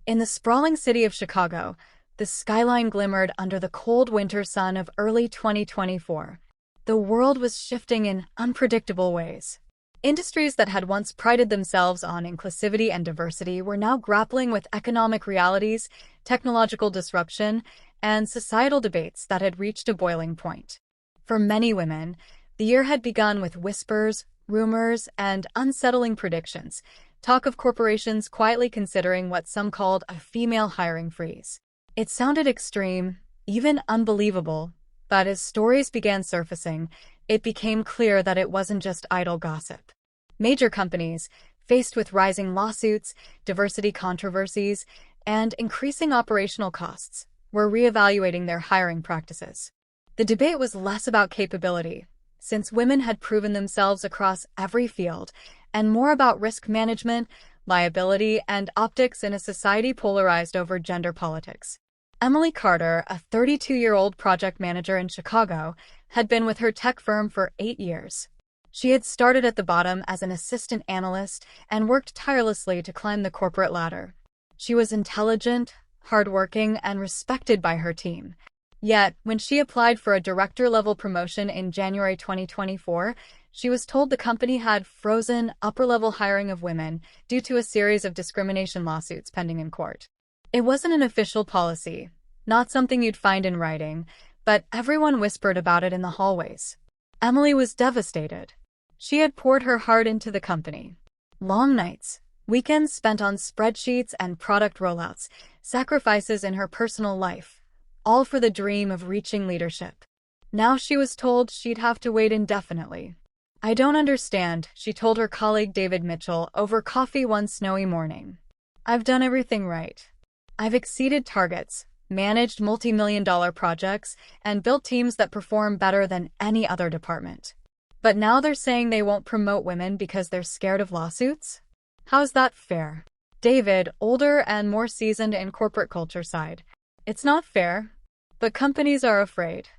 In the sprawling city of Chicago, the skyline glimmered under the cold winter sun of early 2024. The world was shifting in unpredictable ways. Industries that had once prided themselves on inclusivity and diversity were now grappling with economic realities, technological disruption, and societal debates that had reached a boiling point. For many women, the year had begun with whispers, rumors, and unsettling predictions, talk of corporations quietly considering what some called a female hiring freeze. It sounded extreme, even unbelievable, but as stories began surfacing, it became clear that it wasn't just idle gossip. Major companies, faced with rising lawsuits, diversity controversies, and increasing operational costs, were reevaluating their hiring practices. The debate was less about capability, since women had proven themselves across every field, and more about risk management, liability, and optics in a society polarized over gender politics. Emily Carter, a 32-year-old project manager in Chicago, had been with her tech firm for 8 years. She had started at the bottom as an assistant analyst and worked tirelessly to climb the corporate ladder. She was intelligent, hardworking, and respected by her team. Yet, when she applied for a director-level promotion in January 2024, she was told the company had frozen upper-level hiring of women due to a series of discrimination lawsuits pending in court. It wasn't an official policy, not something you'd find in writing, but everyone whispered about it in the hallways. Emily was devastated. She had poured her heart into the company. Long nights, weekends spent on spreadsheets and product rollouts, sacrifices in her personal life, all for the dream of reaching leadership. Now she was told she'd have to wait indefinitely. "I don't understand," she told her colleague David Mitchell over coffee one snowy morning. "I've done everything right. I've exceeded targets, managed multi-million-dollar projects, and built teams that perform better than any other department. But now they're saying they won't promote women because they're scared of lawsuits? How's that fair?" David, older and more seasoned in corporate culture, sighed. "It's not fair, but companies are afraid.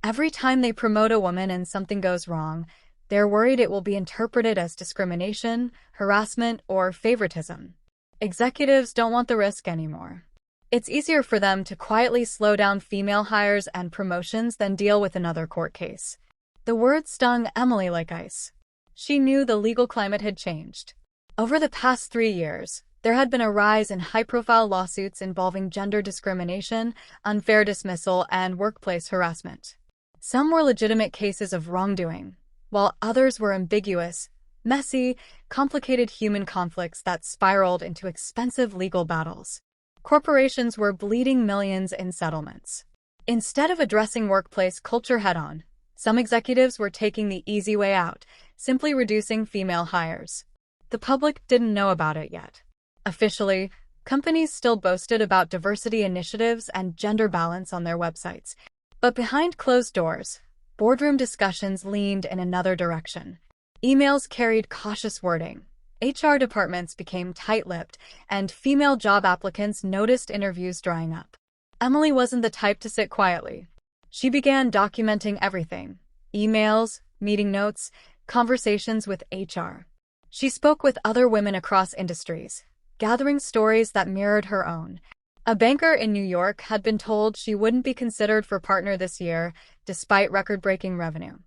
Every time they promote a woman and something goes wrong, they're worried it will be interpreted as discrimination, harassment, or favoritism. Executives don't want the risk anymore. It's easier for them to quietly slow down female hires and promotions than deal with another court case." The words stung Emily like ice. She knew the legal climate had changed. Over the past 3 years, there had been a rise in high-profile lawsuits involving gender discrimination, unfair dismissal, and workplace harassment. Some were legitimate cases of wrongdoing, while others were ambiguous, messy, complicated human conflicts that spiraled into expensive legal battles. Corporations were bleeding millions in settlements. Instead of addressing workplace culture head-on, some executives were taking the easy way out, simply reducing female hires. The public didn't know about it yet. Officially, companies still boasted about diversity initiatives and gender balance on their websites. But behind closed doors, boardroom discussions leaned in another direction. Emails carried cautious wording. HR departments became tight-lipped, and female job applicants noticed interviews drying up. Emily wasn't the type to sit quietly. She began documenting everything: emails, meeting notes, conversations with HR. She spoke with other women across industries, gathering stories that mirrored her own. A banker in New York had been told she wouldn't be considered for partner this year, despite record-breaking revenue.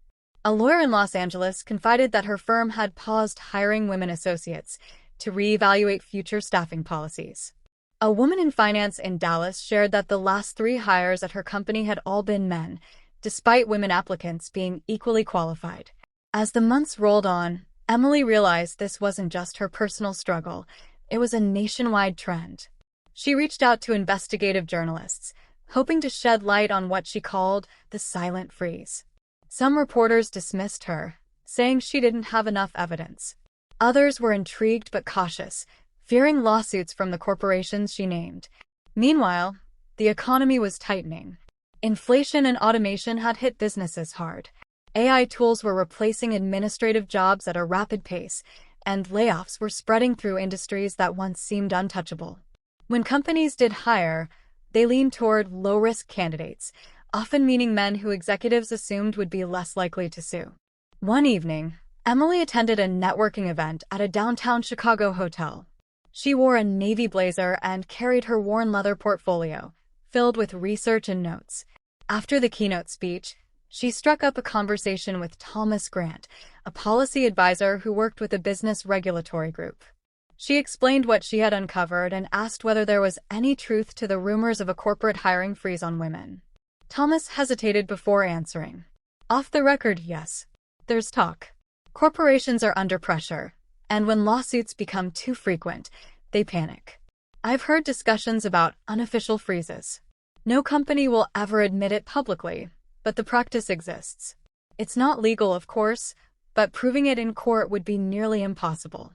A lawyer in Los Angeles confided that her firm had paused hiring women associates to reevaluate future staffing policies. A woman in finance in Dallas shared that the last 3 hires at her company had all been men, despite women applicants being equally qualified. As the months rolled on, Emily realized this wasn't just her personal struggle, it was a nationwide trend. She reached out to investigative journalists, hoping to shed light on what she called the silent freeze. Some reporters dismissed her, saying she didn't have enough evidence. Others were intrigued but cautious, fearing lawsuits from the corporations she named. Meanwhile, the economy was tightening. Inflation and automation had hit businesses hard. AI tools were replacing administrative jobs at a rapid pace, and layoffs were spreading through industries that once seemed untouchable. When companies did hire, they leaned toward low-risk candidates, often meaning men who executives assumed would be less likely to sue. One evening, Emily attended a networking event at a downtown Chicago hotel. She wore a navy blazer and carried her worn leather portfolio, filled with research and notes. After the keynote speech, she struck up a conversation with Thomas Grant, a policy advisor who worked with a business regulatory group. She explained what she had uncovered and asked whether there was any truth to the rumors of a corporate hiring freeze on women. Thomas hesitated before answering. Off the record, yes. There's talk. Corporations are under pressure, and when lawsuits become too frequent, they panic. I've heard discussions about unofficial freezes. No company will ever admit it publicly, but the practice exists. It's not legal, of course, but proving it in court would be nearly impossible.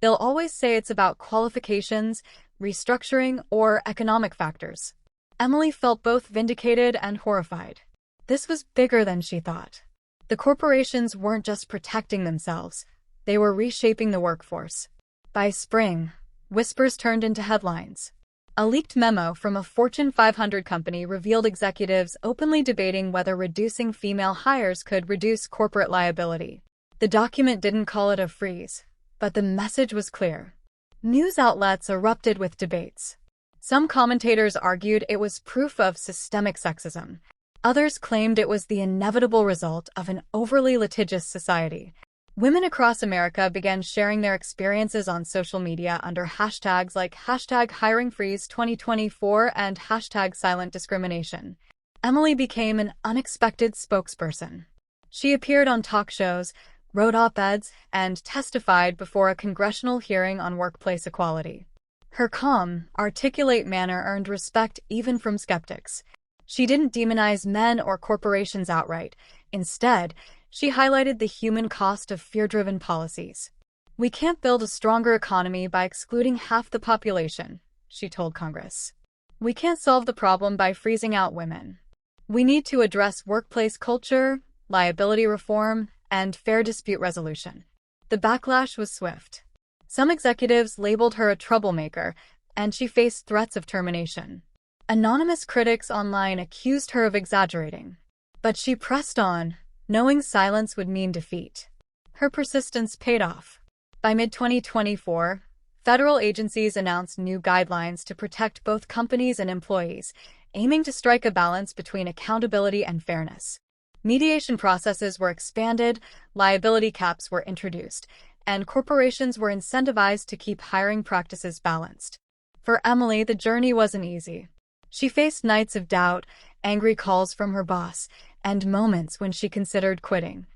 They'll always say it's about qualifications, restructuring, or economic factors. Emily felt both vindicated and horrified. This was bigger than she thought. The corporations weren't just protecting themselves, they were reshaping the workforce. By spring, whispers turned into headlines. A leaked memo from a Fortune 500 company revealed executives openly debating whether reducing female hires could reduce corporate liability. The document didn't call it a freeze, but the message was clear. News outlets erupted with debates. Some commentators argued it was proof of systemic sexism. Others claimed it was the inevitable result of an overly litigious society. Women across America began sharing their experiences on social media under hashtags like #HiringFreeze2024 and #SilentDiscrimination. Emily became an unexpected spokesperson. She appeared on talk shows, wrote op-eds, and testified before a congressional hearing on workplace equality. Her calm, articulate manner earned respect even from skeptics. She didn't demonize men or corporations outright. Instead, she highlighted the human cost of fear-driven policies. "We can't build a stronger economy by excluding half the population," she told Congress. "We can't solve the problem by freezing out women. We need to address workplace culture, liability reform, and fair dispute resolution." The backlash was swift. Some executives labeled her a troublemaker, and she faced threats of termination. Anonymous critics online accused her of exaggerating. But she pressed on, knowing silence would mean defeat. Her persistence paid off. By mid-2024, federal agencies announced new guidelines to protect both companies and employees, aiming to strike a balance between accountability and fairness. Mediation processes were expanded, liability caps were introduced, and corporations were incentivized to keep hiring practices balanced. For Emily, the journey wasn't easy. She faced nights of doubt, angry calls from her boss, and moments when she considered quitting.